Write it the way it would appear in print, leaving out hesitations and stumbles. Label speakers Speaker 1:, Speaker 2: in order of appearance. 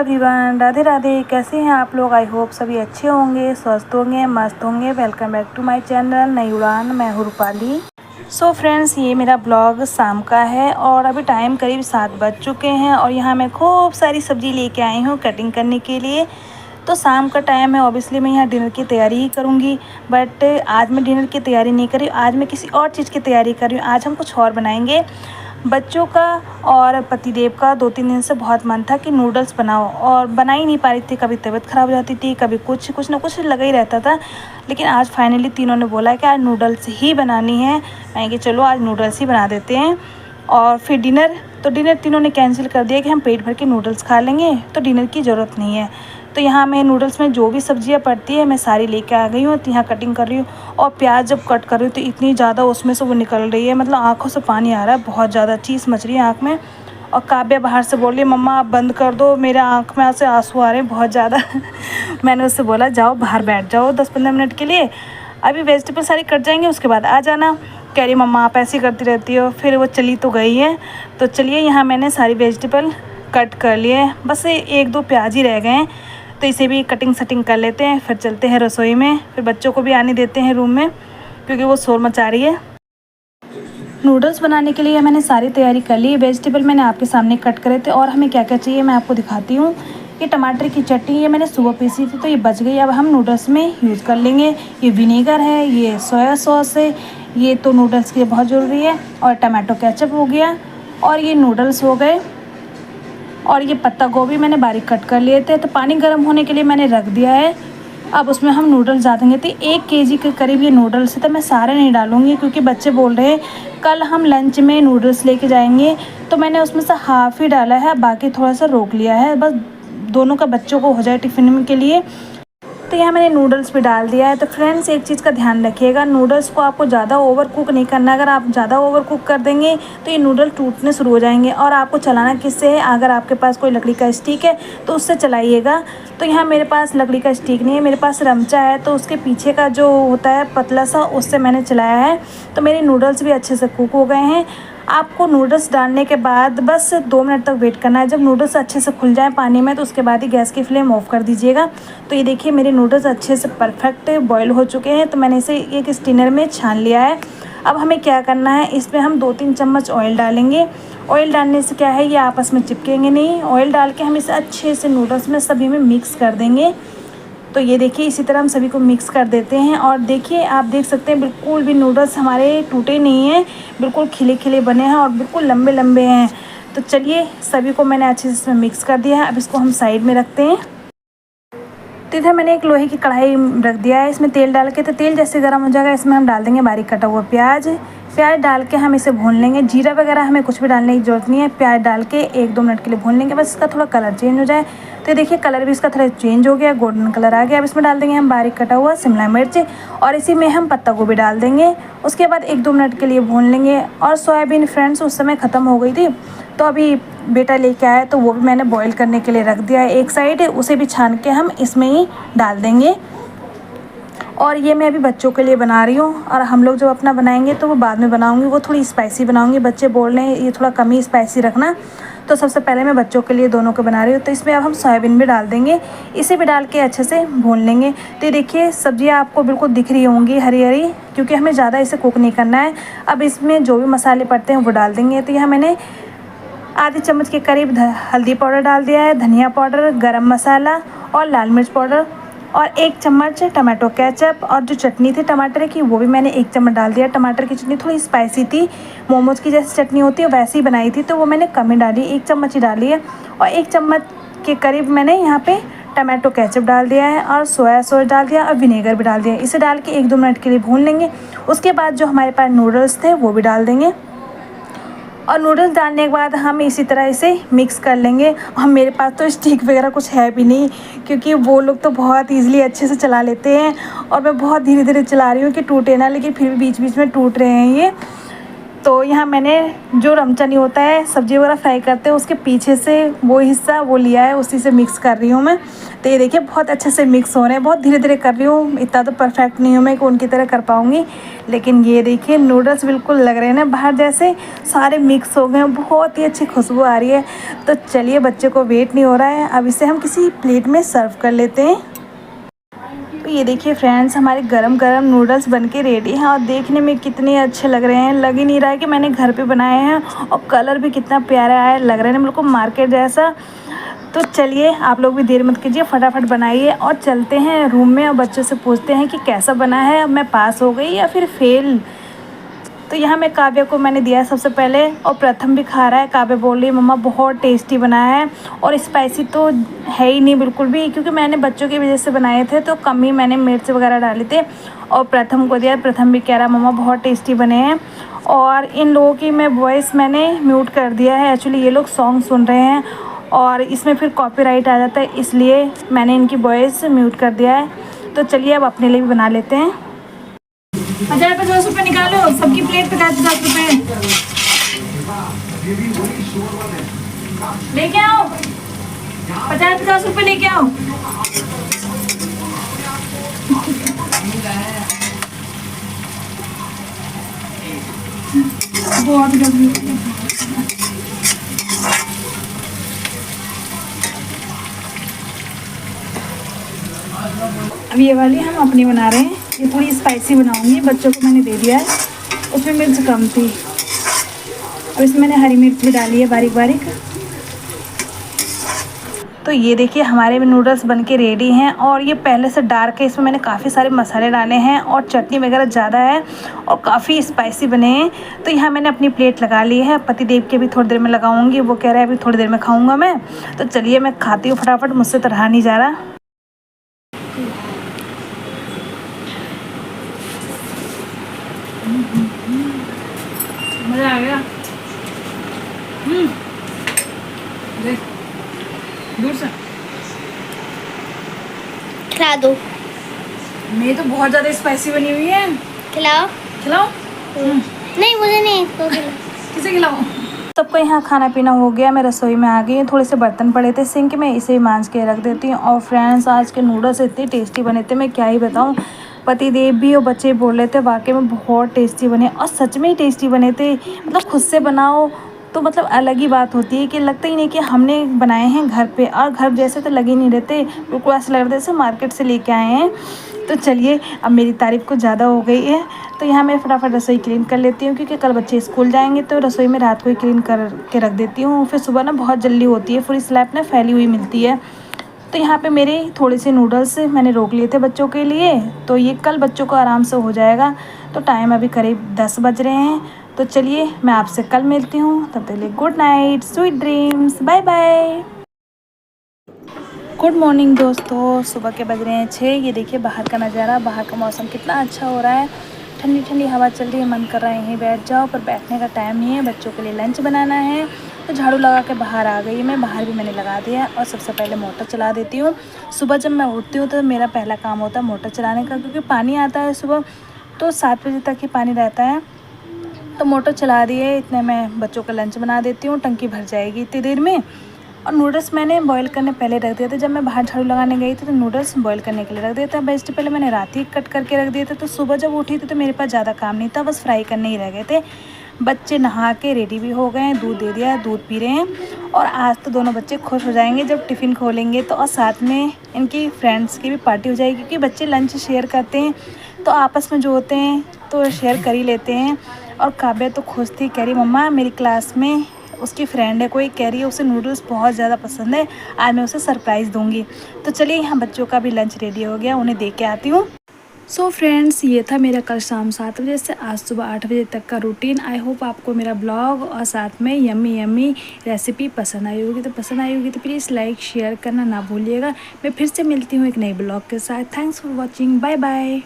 Speaker 1: Everyone, Radhe Radhe. कैसे हैं आप लोग? आई होप सभी अच्छे होंगे, स्वस्थ होंगे, मस्त होंगे। Welcome back to my channel नई उड़ान। मैं हूँ रूपाली। सो फ्रेंड्स, ये मेरा ब्लॉग शाम का है और अभी टाइम करीब 7 बज चुके हैं और यहाँ मैं खूब सारी सब्ज़ी लेके आई हूँ कटिंग करने के लिए। तो शाम का टाइम है, ऑब्वियसली मैं यहाँ डिनर की तैयारी ही करूँगी, बट आज मैं डिनर की तैयारी नहीं कर रही। आज मैं किसी और चीज़ की तैयारी कर रही हूँ। आज हम कुछ और बनाएंगे। बच्चों का और पतिदेव का 2-3 दिन से बहुत मन था कि नूडल्स बनाओ, और बना ही नहीं पा रही थी। कभी तबीयत ख़राब हो जाती थी, कभी कुछ ना कुछ लगा ही रहता था। लेकिन आज फाइनली तीनों ने बोला कि आज नूडल्स ही बनानी है। मैं कि चलो आज नूडल्स ही बना देते हैं। और फिर डिनर तीनों ने कैंसिल कर दिया कि हम पेट भर के नूडल्स खा लेंगे, तो डिनर की ज़रूरत नहीं है। तो यहाँ मैं नूडल्स में जो भी सब्जियाँ पड़ती है मैं सारी लेके आ गई हूँ। तो यहाँ कटिंग कर रही हूँ, और प्याज जब कट कर रही हूँ तो इतनी ज़्यादा उसमें से वो निकल रही है, मतलब आँखों से पानी आ रहा है, बहुत ज़्यादा चीज़ मच रही है आँख में। और काव्या बाहर से बोल रही है, मम्मा आप बंद कर दो, मेरे आँख में से आंसू आ रहे हैं बहुत ज़्यादा। मैंने उससे बोला जाओ बाहर बैठ जाओ 10-15 मिनट के लिए, अभी वेजिटेबल सारी कट जाएंगे उसके बाद आ जाना। कह रही मम्मा आप ऐसी करती रहती हो। फिर वो चली तो गई है। तो चलिए, यहाँ मैंने सारी वेजिटेबल कट कर लिए, बस 1-2 प्याज ही रह गए हैं। तो इसे भी कटिंग सटिंग कर लेते हैं, फिर चलते हैं रसोई में। फिर बच्चों को भी आने देते हैं रूम में, क्योंकि वो शोर मचा रही है। नूडल्स बनाने के लिए मैंने सारी तैयारी कर ली। वेजिटेबल मैंने आपके सामने कट करे थे, और हमें क्या क्या चाहिए मैं आपको दिखाती हूँ। ये टमाटर की चटनी, ये मैंने सुबह पीसी थी तो ये बच गई, अब हम नूडल्स में यूज़ कर लेंगे। ये विनेगर है, ये सोया सॉस है, ये तो नूडल्स के लिए बहुत ज़रूरी है। और टमाटो केचप हो गया, और ये नूडल्स हो गए। और ये पत्ता गोभी मैंने बारीक कट कर लिए थे। तो पानी गर्म होने के लिए मैंने रख दिया है। अब उसमें हम नूडल्स डालेंगे। तो 1 केजी के करीब ये नूडल्स है, तो मैं सारे नहीं डालूँगी क्योंकि बच्चे बोल रहे हैं कल हम लंच में नूडल्स लेके जाएंगे। तो मैंने उसमें से हाफ़ ही डाला है, बाकी थोड़ा सा रोक लिया है, बस दोनों का बच्चों को हो जाए टिफ़िन के लिए। तो यहाँ मैंने नूडल्स भी डाल दिया है। तो फ्रेंड्स, एक चीज़ का ध्यान रखिएगा, नूडल्स को आपको ज़्यादा ओवर कुक नहीं करना। अगर आप ज़्यादा ओवर कुक कर देंगे तो ये नूडल टूटने शुरू हो जाएंगे। और आपको चलाना किससे है? अगर आपके पास कोई लकड़ी का स्टिक है तो उससे चलाइएगा। तो यहाँ मेरे पास लकड़ी का स्टिक नहीं है, मेरे पास रमचा है, तो उसके पीछे का जो होता है पतला सा, उससे मैंने चलाया है। तो मेरे नूडल्स भी अच्छे से कुक हो गए हैं। आपको नूडल्स डालने के बाद बस 2 मिनट तक वेट करना है। जब नूडल्स अच्छे से खुल जाए पानी में तो उसके बाद ही गैस की फ्लेम ऑफ कर दीजिएगा। तो ये देखिए, मेरे नूडल्स अच्छे से परफेक्ट बॉईल हो चुके हैं। तो मैंने इसे एक स्टीनर में छान लिया है। अब हमें क्या करना है, इसमें हम 2-3 चम्मच ऑयल डालेंगे। ऑयल डालने से क्या है, ये आपस में चिपकेंगे नहीं। ऑयल डाल के हम इसे अच्छे से नूडल्स में सभी में मिक्स कर देंगे। तो ये देखिए, इसी तरह हम सभी को मिक्स कर देते हैं। और देखिए, आप देख सकते हैं बिल्कुल भी नूडल्स हमारे टूटे नहीं हैं, बिल्कुल खिले खिले बने हैं और बिल्कुल लंबे लंबे हैं। तो चलिए, सभी को मैंने अच्छे से इसमें मिक्स कर दिया है। अब इसको हम साइड में रखते हैं। तो इधर मैंने एक लोहे की कढ़ाई रख दिया है, इसमें तेल डाल के। तो तेल जैसे गर्म हो जाएगा, इसमें हम डाल देंगे बारीक कटा हुआ प्याज डाल के हम इसे भून लेंगे। जीरा वगैरह हमें कुछ भी डालने की ज़रूरत नहीं है। प्याज डाल के 1-2 मिनट के लिए भून लेंगे, बस इसका थोड़ा कलर चेंज हो जाए। तो ये देखिए, कलर भी इसका थोड़ा चेंज हो गया, गोल्डन कलर आ गया। अब इसमें डाल देंगे हम बारीक कटा हुआ शिमला मिर्च, और इसी में हम पत्ता गोभी डाल देंगे। उसके बाद 1-2 मिनट के लिए भून लेंगे। और सोयाबीन फ्रेंड्स उस समय ख़त्म हो गई थी, तो अभी बेटा लेके आया तो वो भी मैंने बॉईल करने के लिए रख दिया है एक साइड। उसे भी छान के हम इसमें ही डाल देंगे। और ये मैं अभी बच्चों के लिए बना रही हूँ, और हम लोग जब अपना बनाएंगे तो वो बाद में बनाऊँगी। वो थोड़ी स्पाइसी बनाऊँगी, बच्चे बोल रहे हैं ये थोड़ा कम ही स्पाइसी रखना। तो सबसे पहले मैं बच्चों के लिए दोनों को बना रही हूँ। तो इसमें अब हम सोयाबीन भी डाल देंगे, इसे भी डाल के अच्छे से भून लेंगे। तो ये देखिए, सब्जियाँ आपको बिल्कुल दिख रही होंगी हरी हरी, क्योंकि हमें ज़्यादा इसे कुक नहीं करना है। अब इसमें जो भी मसाले पड़ते हैं वो डाल देंगे। तो यहाँ मैंने आधे चम्मच के करीब हल्दी पाउडर डाल दिया है, धनिया पाउडर, गरम मसाला और लाल मिर्च पाउडर, और 1 चम्मच टमाटो केचप। और जो चटनी थी टमाटर की, वो भी मैंने 1 चम्मच डाल दिया। टमाटर की चटनी थोड़ी स्पाइसी थी, मोमोज़ की जैसी चटनी होती है वैसे ही बनाई थी, तो वो मैंने कम ही डाली, 1 चम्मच ही डाली है। और 1 चम्मच के करीब मैंने यहाँ पे टमाटो केचप डाल दिया है, और सोया सॉस डाल दिया, और विनेगर भी डाल दिया। इसे डाल के 1-2 मिनट के लिए भून लेंगे। उसके बाद जो हमारे पास नूडल्स थे वो भी डाल देंगे, और नूडल्स डालने के बाद हम इसी तरह इसे मिक्स कर लेंगे। और मेरे पास तो स्टिक वगैरह कुछ है भी नहीं, क्योंकि वो लोग तो बहुत ईज़िली अच्छे से चला लेते हैं, और मैं बहुत धीरे धीरे चला रही हूँ कि टूटे ना, लेकिन फिर भी बीच बीच में टूट रहे हैं ये। तो यहाँ मैंने जो रमचनी होता है सब्ज़ी वगैरह फ्राई करते हैं उसके पीछे से वो हिस्सा वो लिया है, उसी से मिक्स कर रही हूँ मैं। तो ये देखिए बहुत अच्छे से मिक्स हो रहे हैं, बहुत धीरे धीरे कर रही हूँ, इतना तो परफेक्ट नहीं हूँ मैं कि उनकी तरह कर पाऊँगी। लेकिन ये देखिए नूडल्स बिल्कुल लग रहे हैं ना बाहर जैसे, सारे मिक्स हो गए, बहुत ही अच्छी खुशबू आ रही है। तो चलिए बच्चे को वेट नहीं हो रहा है, अब इसे हम किसी प्लेट में सर्व कर लेते हैं। तो ये देखिए फ्रेंड्स हमारे गरम गरम नूडल्स बनके रेडी हैं और देखने में कितने अच्छे लग रहे हैं। लग ही नहीं रहा है कि मैंने घर पे बनाए हैं, और कलर भी कितना प्यारा आया, लग रहे हैं बिल्कुल मार्केट जैसा। तो चलिए आप लोग भी देर मत कीजिए, फटाफट बनाइए और चलते हैं रूम में और बच्चों से पूछते हैं कि कैसा बना है, अब मैं पास हो गई या फिर फेल। तो यहाँ मैं काव्या को मैंने दिया सबसे पहले, और प्रथम भी खा रहा है। काव्या बोल रही है मम्मा बहुत टेस्टी बना है, और स्पाइसी तो है ही नहीं बिल्कुल भी, क्योंकि मैंने बच्चों की वजह से बनाए थे तो कम ही मैंने मिर्च वगैरह डाले थे। और प्रथम को दिया, प्रथम भी कह रहा मम्मा बहुत टेस्टी बने हैं। और इन लोगों की मैं वॉइस मैंने म्यूट कर दिया है, एक्चुअली ये लोग सॉन्ग सुन रहे हैं और इसमें फिर कॉपीराइट आ जाता है, इसलिए मैंने इनकी वॉइस म्यूट कर दिया है। तो चलिए अब अपने लिए भी बना लेते हैं। 50-50 रुपये निकालो, सबकी प्लेट 50-50 रुपये लेके आओ। 50-50 रुपये लेके आओ। बहुत गर्मी। अब ये वाली हम अपनी बना रहे हैं, ये थोड़ी स्पाइसी बनाऊंगी, बच्चों को मैंने दे दिया है, उसमें मिर्च कम थी। और इसमें मैंने हरी मिर्च भी डाली है बारीक बारीक। तो ये देखिए हमारे नूडल्स बनके रेडी हैं, और ये पहले से डार्क है, इसमें मैंने काफ़ी सारे मसाले डाले हैं और चटनी वगैरह ज़्यादा है और काफ़ी स्पाइसी बने हैं। तो यहाँ मैंने अपनी प्लेट लगा ली है, पतिदेव के भी थोड़ी देर में लगाऊंगी, वो कह रहा है अभी थोड़ी देर में खाऊंगा मैं। तो चलिए मैं खाती हूँ फटाफट, मुझसे तो रहा नहीं जा रहा। मज़ा आ गया। देख दूर से
Speaker 2: खिला दो।
Speaker 1: मेरी तो बहुत ज़्यादा स्पाइसी बनी हुई है।
Speaker 2: खिलाओ
Speaker 1: खिलाओ।
Speaker 2: नहीं मुझे नहीं, तो
Speaker 1: किसे खिलाऊं? सबका यहाँ खाना पीना हो गया, मैं रसोई में आ गई। थोड़े से बर्तन पड़े थे सिंक में, इसे मांज के रख देती हूँ। और फ्रेंड्स आज के नूडल्स इतने टेस्टी बने थे, मैं क्या ही बताऊँ। पतिदेव भी और बच्चे बोल रहे थे वाकई में बहुत टेस्टी बने, और सच में ही टेस्टी बने थे। मतलब खुद से बनाओ तो मतलब अलग ही बात होती है कि लगता ही नहीं कि हमने बनाए हैं घर पे, और घर जैसे तो लगे नहीं रहते, बिल्कुल ऐसा लग रहा था जैसे मार्केट से लेके आए हैं। तो चलिए अब मेरी तारीफ़ कुछ ज़्यादा हो गई है, तो यहाँ मैं फटाफट रसोई क्लीन कर लेती हूँ, क्योंकि कल बच्चे स्कूल जाएंगे। तो रसोई में रात को ही क्लीन कर के रख देती हूँ, फिर सुबह ना बहुत जल्दी होती है, पूरी स्लैब ना फैली हुई मिलती है। तो यहाँ पे मेरे थोड़े से नूडल्स मैंने रोक लिए थे बच्चों के लिए, तो ये कल बच्चों को आराम से हो जाएगा। तो टाइम अभी करीब 10 बज रहे हैं। तो चलिए मैं आपसे कल मिलती हूँ, तब तक के लिए good night, sweet dreams, bye bye. Good morning दोस्तों, सुबह के बज रहे हैं 6। ये देखिए बाहर का नज़ारा, बाहर का मौसम कितना अच्छा हो रहा है, ठंडी ठंडी हवा चल रही है, मन कर रहा है यहीं बैठ जाओ, पर बैठने का टाइम नहीं है, बच्चों के लिए लंच बनाना है। तो झाड़ू लगा के बाहर आ गई मैं, बाहर भी मैंने लगा दिया है। और सबसे पहले मोटर चला देती हूँ। सुबह जब मैं उठती हूँ तो मेरा पहला काम होता है मोटर चलाने का, क्योंकि पानी आता है सुबह तो 7 बजे तक ही पानी रहता है। तो मोटर चला दी है, इतने मैं बच्चों का लंच बना देती हूँ, टंकी भर जाएगी इतनी देर में। और नूडल्स मैंने बॉईल करने पहले रख दिया था, जब मैं बाहर झाड़ू लगाने गई थी तो नूडल्स बॉईल करने के लिए रख दिया था। बेस्ट पहले मैंने रात ही कट करके रख दिए थे, तो सुबह जब उठी थी तो मेरे पास ज़्यादा काम नहीं था, बस फ्राई करने ही रह गए थे। बच्चे नहा के रेडी भी हो गए हैं, दूध दे दिया, दूध पी रहे हैं। और आज तो दोनों बच्चे खुश हो जाएंगे जब टिफ़िन खोलेंगे तो, और साथ में इनकी फ्रेंड्स की भी पार्टी हो जाएगी, क्योंकि बच्चे लंच शेयर करते हैं तो आपस में जो होते हैं तो शेयर कर ही लेते हैं। और काव्या तो खुश थी, कह रही मम्मा मेरी क्लास में उसकी फ्रेंड है कोई, कह रही है उसे नूडल्स बहुत ज़्यादा पसंद है, आज मैं उसे सरप्राइज़ दूंगी। तो चलिए यहाँ बच्चों का भी लंच रेडी हो गया, उन्हें दे के आती हूँ। सो फ्रेंड्स ये था मेरा कल शाम 7 बजे से आज सुबह 8 बजे तक का रूटीन। आई होप आपको मेरा ब्लॉग और साथ में यम्मी यम्मी रेसिपी पसंद आई होगी। तो पसंद आई होगी तो प्लीज़ लाइक शेयर करना ना भूलिएगा। मैं फिर से मिलती हूँ एक नए ब्लॉग के साथ। Thanks for watching, bye bye.